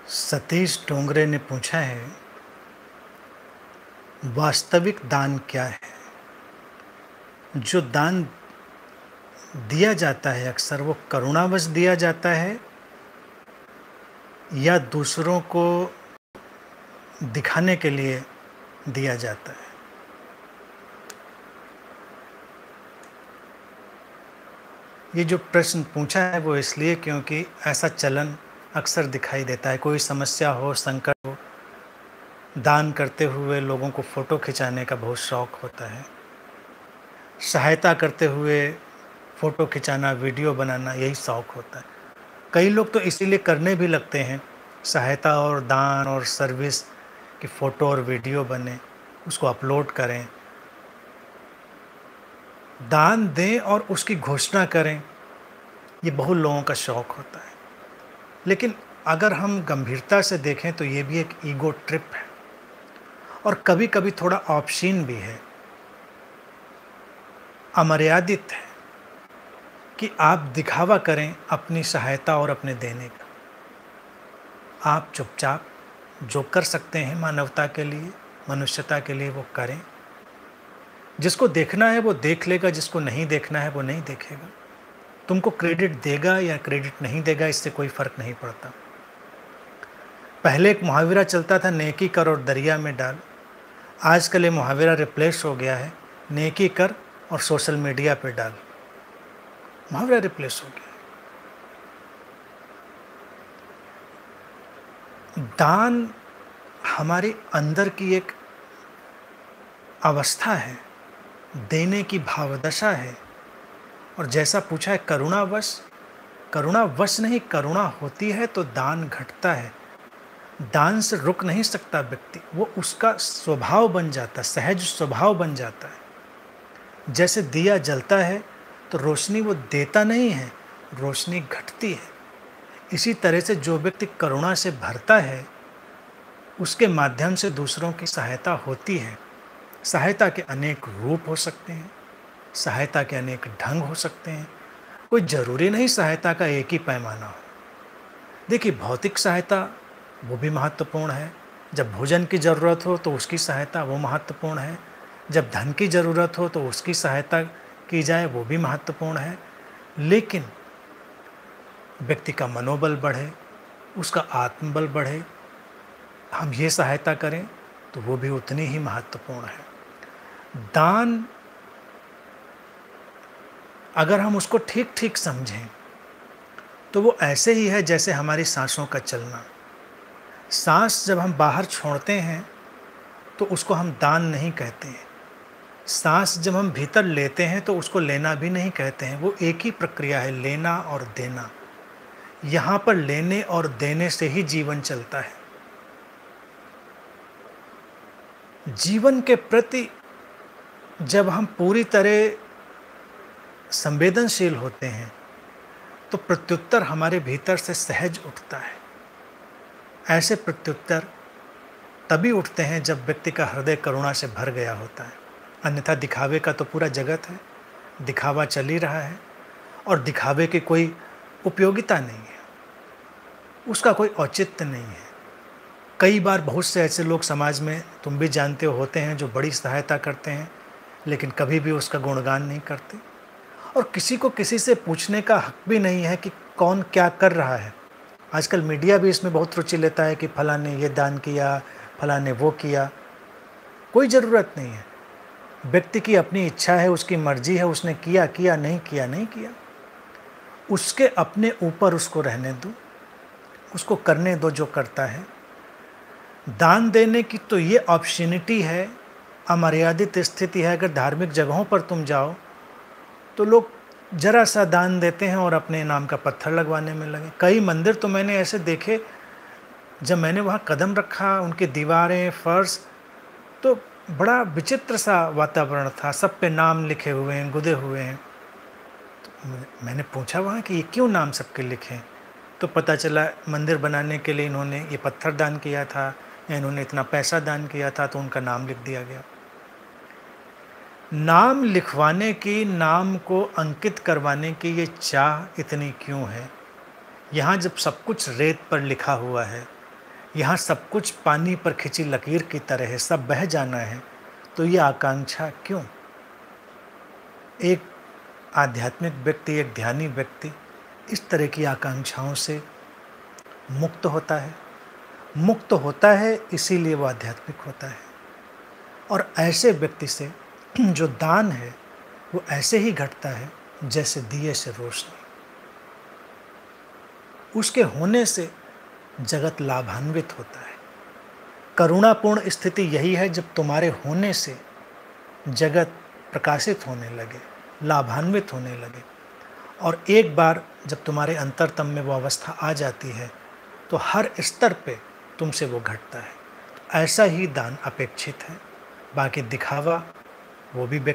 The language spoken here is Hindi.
सतीश डोंगरे ने पूछा है, वास्तविक दान क्या है? जो दान दिया जाता है अक्सर वो करुणावश दिया जाता है या दूसरों को दिखाने के लिए दिया जाता है? ये जो प्रश्न पूछा है वो इसलिए क्योंकि ऐसा चलन अक्सर दिखाई देता है। कोई समस्या हो, संकट हो, दान करते हुए लोगों को फ़ोटो खिंचाने का बहुत शौक़ होता है। सहायता करते हुए फ़ोटो खिंचाना, वीडियो बनाना यही शौक़ होता है। कई लोग तो इसीलिए करने भी लगते हैं, सहायता और दान और सर्विस की फ़ोटो और वीडियो बने, उसको अपलोड करें, दान दें और उसकी घोषणा करें। ये बहुत लोगों का शौक़ होता है। लेकिन अगर हम गंभीरता से देखें तो ये भी एक ईगो ट्रिप है और कभी-कभी थोड़ा ऑब्शीन भी है, अमर्यादित है कि आप दिखावा करें अपनी सहायता और अपने देने का। आप चुपचाप जो कर सकते हैं मानवता के लिए, मनुष्यता के लिए वो करें। जिसको देखना है वो देख लेगा, जिसको नहीं देखना है वो नहीं देखेगा। तुमको क्रेडिट देगा या क्रेडिट नहीं देगा इससे कोई फ़र्क नहीं पड़ता। पहले एक मुहावरा चलता था, नेकी कर और दरिया में डाल। आजकल ये मुहावरा रिप्लेस हो गया है, नेकी कर और सोशल मीडिया पे डाल। मुहावरा रिप्लेस हो गया। दान हमारे अंदर की एक अवस्था है, देने की भावदशा है। और जैसा पूछा है करुणावश नहीं, करुणा होती है तो दान घटता है। दान से रुक नहीं सकता व्यक्ति, वो उसका स्वभाव बन जाता है, सहज स्वभाव बन जाता है। जैसे दिया जलता है तो रोशनी वो देता नहीं है, रोशनी घटती है। इसी तरह से जो व्यक्ति करुणा से भरता है उसके माध्यम से दूसरों की सहायता होती है। सहायता के अनेक रूप हो सकते हैं, सहायता के अनेक ढंग हो सकते हैं। कोई ज़रूरी नहीं सहायता का एक ही पैमाना हो। देखिए, भौतिक सहायता वो भी महत्वपूर्ण है। जब भोजन की ज़रूरत हो तो उसकी सहायता वो महत्वपूर्ण है। जब धन की ज़रूरत हो तो उसकी सहायता की जाए वो भी महत्वपूर्ण है। लेकिन व्यक्ति का मनोबल बढ़े, उसका आत्मबल बढ़े, हम ये सहायता करें तो वो भी उतनी ही महत्वपूर्ण है। दान अगर हम उसको ठीक ठीक समझें तो वो ऐसे ही है जैसे हमारी सांसों का चलना। सांस जब हम बाहर छोड़ते हैं तो उसको हम दान नहीं कहते हैं। सांस जब हम भीतर लेते हैं तो उसको लेना भी नहीं कहते हैं। वो एक ही प्रक्रिया है, लेना और देना। यहाँ पर लेने और देने से ही जीवन चलता है। जीवन के प्रति जब हम पूरी तरह संवेदनशील होते हैं तो प्रत्युत्तर हमारे भीतर से सहज उठता है। ऐसे प्रत्युत्तर तभी उठते हैं जब व्यक्ति का हृदय करुणा से भर गया होता है। अन्यथा दिखावे का तो पूरा जगत है, दिखावा चल ही रहा है और दिखावे की कोई उपयोगिता नहीं है, उसका कोई औचित्य नहीं है। कई बार बहुत से ऐसे लोग समाज में, तुम भी जानते हो, होते हैं जो बड़ी सहायता करते हैं लेकिन कभी भी उसका गुणगान नहीं करते और किसी को किसी से पूछने का हक भी नहीं है कि कौन क्या कर रहा है। आजकल मीडिया भी इसमें बहुत रुचि लेता है कि फलां ने ये दान किया, फलां ने वो किया। कोई ज़रूरत नहीं है। व्यक्ति की अपनी इच्छा है, उसकी मर्जी है, उसने किया किया, नहीं किया नहीं किया, उसके अपने ऊपर उसको रहने दो, उसको करने दो जो करता है। दान देने की तो ये ऑप्शनिटी है, अमर्यादित स्थिति है। अगर धार्मिक जगहों पर तुम जाओ तो लोग जरा सा दान देते हैं और अपने नाम का पत्थर लगवाने में लगे। कई मंदिर तो मैंने ऐसे देखे, जब मैंने वहाँ कदम रखा, उनकी दीवारें, फर्श, तो बड़ा विचित्र सा वातावरण था। सब पे नाम लिखे हुए हैं, गुदे हुए हैं। तो मैंने पूछा वहाँ कि ये क्यों नाम सबके लिखे हैं? तो पता चला मंदिर बनाने के लिए इन्होंने ये पत्थर दान किया था या इन्होंने इतना पैसा दान किया था तो उनका नाम लिख दिया गया। नाम लिखवाने की, नाम को अंकित करवाने की ये चाह इतनी क्यों है? यहाँ जब सब कुछ रेत पर लिखा हुआ है, यहाँ सब कुछ पानी पर खिंची लकीर की तरह है, सब बह जाना है, तो ये आकांक्षा क्यों? एक आध्यात्मिक व्यक्ति, एक ध्यानी व्यक्ति इस तरह की आकांक्षाओं से मुक्त होता है। मुक्त होता है इसीलिए वो आध्यात्मिक होता है। और ऐसे व्यक्ति से जो दान है वो ऐसे ही घटता है जैसे दिए से रोशनी। उसके होने से जगत लाभान्वित होता है। करुणापूर्ण स्थिति यही है जब तुम्हारे होने से जगत प्रकाशित होने लगे, लाभान्वित होने लगे। और एक बार जब तुम्हारे अंतरतम में वो अवस्था आ जाती है तो हर स्तर पे तुमसे वो घटता है। ऐसा ही दान अपेक्षित है। बाकी दिखावा वो भी